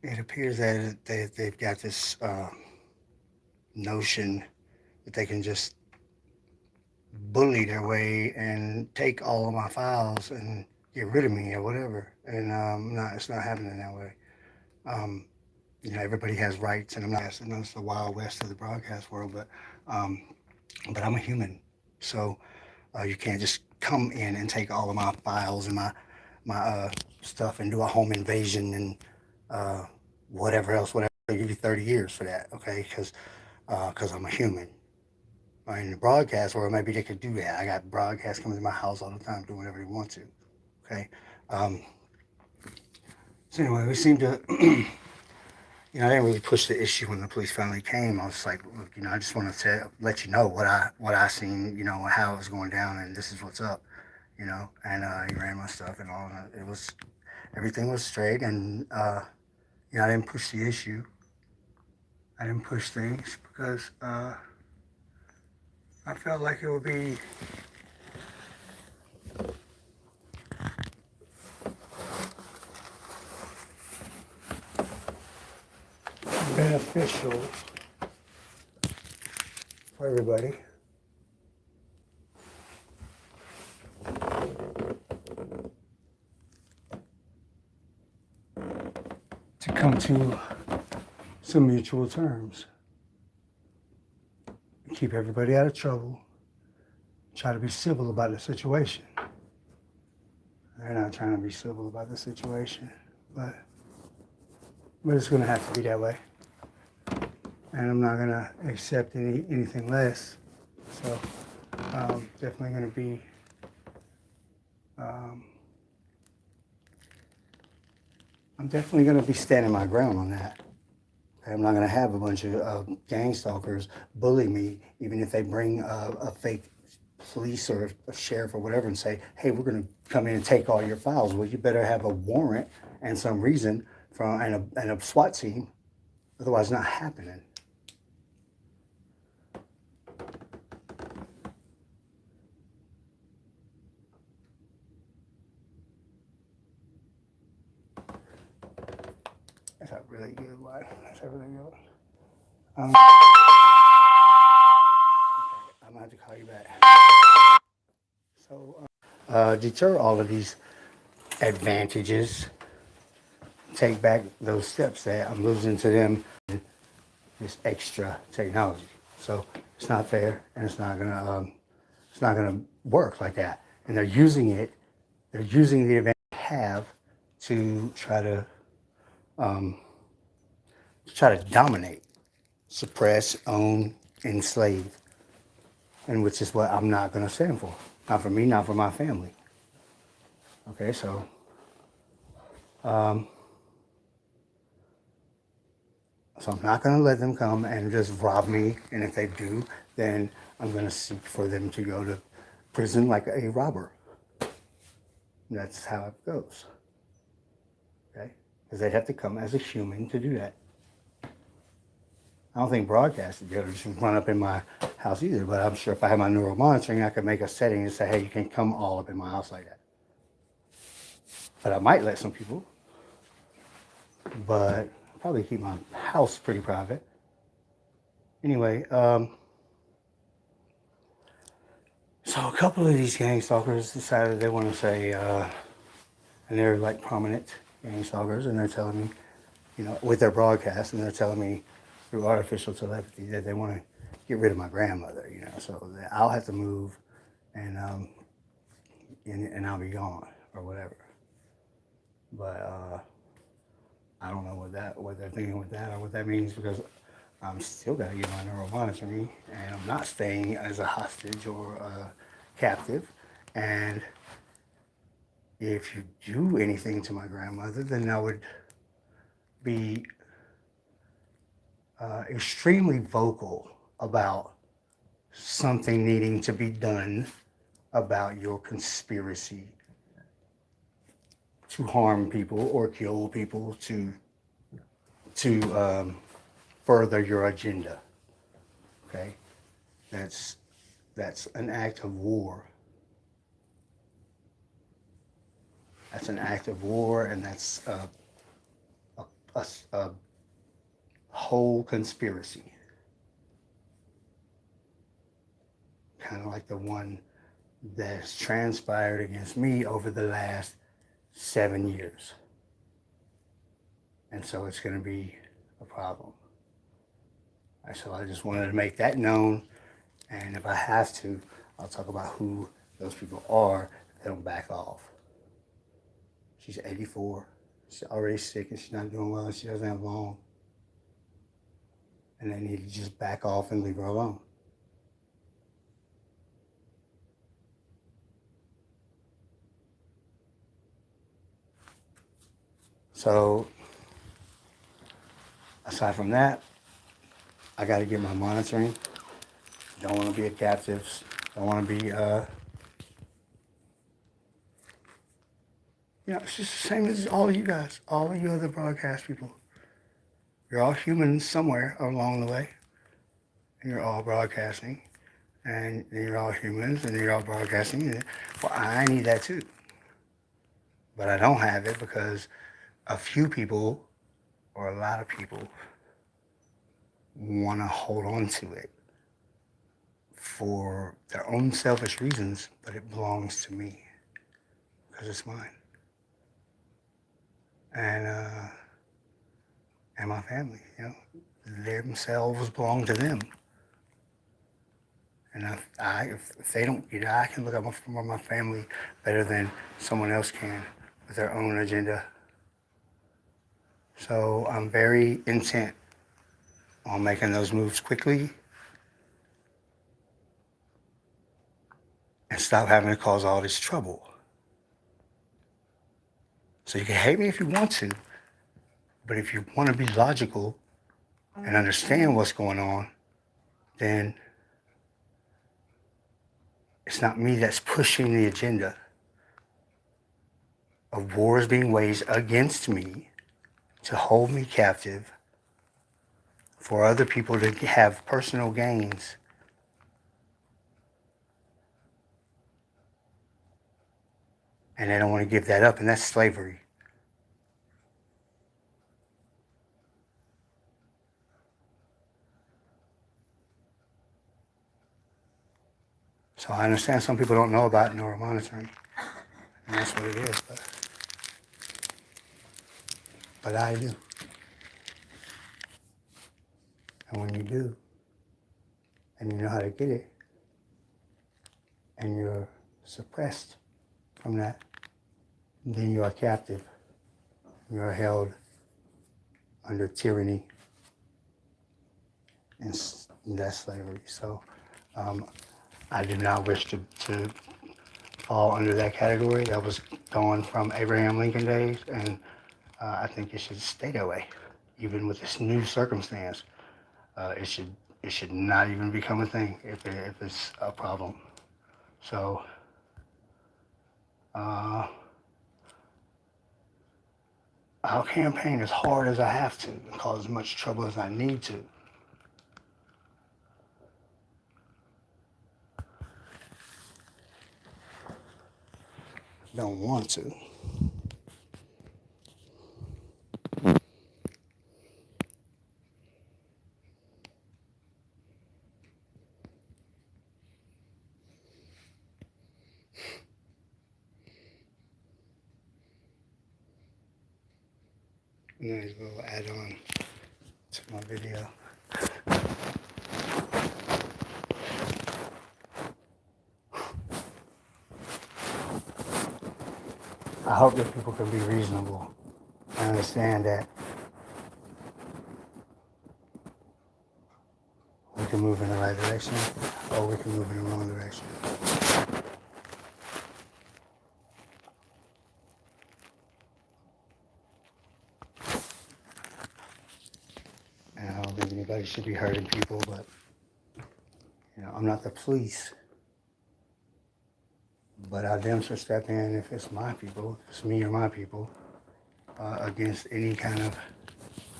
it appears that they've got this notion that they can just bully their way and take all of my files and get rid of me or whatever. And it's not happening that way. Um, everybody has rights, and I'm not. I know it's the wild west of the broadcast world, um, but I'm a human, so you can't just come in and take all of my files and my stuff and do a home invasion and uh, whatever else. Whatever. I'll give you 30 years for that, okay? Because I'm a human. In the broadcast world, maybe they could do that. I got broadcasts coming to my house all the time, doing whatever they want to. Okay. Um, so anyway, we seem to, I didn't really push the issue when the police finally came. I was like, look, I just want to let you know what I seen, how it was going down, and this is what's up, And he ran my stuff and all, and it was everything was straight, and I didn't push the issue. I didn't push things because I felt like it would be beneficial for everybody to come to some mutual terms. Keep everybody out of trouble. Try to be civil about the situation. They're not trying to be civil about the situation, but it's going to have to be that way. And I'm not going to accept anything less. So definitely going to be um, I'm definitely going to be standing my ground on that. I'm not going to have a bunch of gang stalkers bully me, even if they bring a fake police or a sheriff or whatever and say, hey, we're going to come in and take all your files. Well, you better have a warrant and some reason and a SWAT team. Otherwise, it's not happening. That's a really good one. That's a really good one. I'm going to have to call you back. So, deter all of these advantages, take back those steps that I'm losing to them, this extra technology. So it's not fair, and it's not gonna work like that. And they're using it. They're using the advantage they have to um, try to dominate, suppress, own, enslave, and which is what I'm not gonna stand for. Not for me, not for my family. Okay, um, so I'm not going to let them come and just rob me. And if they do, then I'm going to seek for them to go to prison like a robber. That's how it goes. Okay? Because they'd have to come as a human to do that. I don't think broadcasting should run up in my house either, but I'm sure if I have my neural monitoring, I could make a setting and say, hey, you can come all up in my house like that. But I might let some people, but I'll probably keep my house pretty private. Anyway, so a couple of these gang stalkers decided they want to say, and they're like prominent gang stalkers, and they're telling me, with their broadcast, and they're telling me through artificial telepathy that they want to get rid of my grandmother, so that I'll have to move, and and I'll be gone or whatever. But I don't know what they're thinking with that or what that means, because I'm still got to get my neural monitoring, and I'm not staying as a hostage or a captive. And if you do anything to my grandmother, then I would be extremely vocal about something needing to be done about your conspiracy to harm people or kill people to further your agenda. Okay, that's an act of war. That's an act of war, and that's a a whole conspiracy, kind of like the one that has transpired against me over the last 7 years. And so it's going to be a problem. So I just wanted to make that known. And if I have to, I'll talk about who those people are if they don't back off. She's 84. She's already sick and she's not doing well and she doesn't have long. And they need to just back off and leave her alone. So, aside from that, I got to get my monitoring. Don't want to be a captive. Don't want to be, it's just the same as all of you guys, all of you other broadcast people. You're all humans somewhere along the way. And you're all broadcasting. And you're all humans and you're all broadcasting. Well, I need that too. But I don't have it because a few people or a lot of people want to hold on to it for their own selfish reasons, but it belongs to me because it's mine. And my family, themselves belong to them. And if they don't get it, I can look out for my family better than someone else can with their own agenda. So I'm very intent on making those moves quickly and stop having to cause all this trouble. So you can hate me if you want to, but if you want to be logical and understand what's going on, then it's not me that's pushing the agenda of wars being waged against me to hold me captive for other people to have personal gains. And they don't want to give that up, and that's slavery. So I understand some people don't know about neuromonitoring, and that's what it is, but I do. And when you do, and you know how to get it, and you're suppressed from that, then you are captive. You are held under tyranny, and that's slavery. So I do not wish to fall under that category. That was going from Abraham Lincoln days, and I think it should stay that way, even with this new circumstance. It should not even become a thing if it's a problem. So I'll campaign as hard as I have to and cause as much trouble as I need to. Don't want to. Nice little add-on to my video. I hope that people can be reasonable and understand that we can move in the right direction or we can move in the wrong direction. And I don't think anybody should be hurting people, but I'm not the police. But I damn sure step in if it's my people, if it's me or my people, against any kind of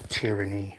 tyranny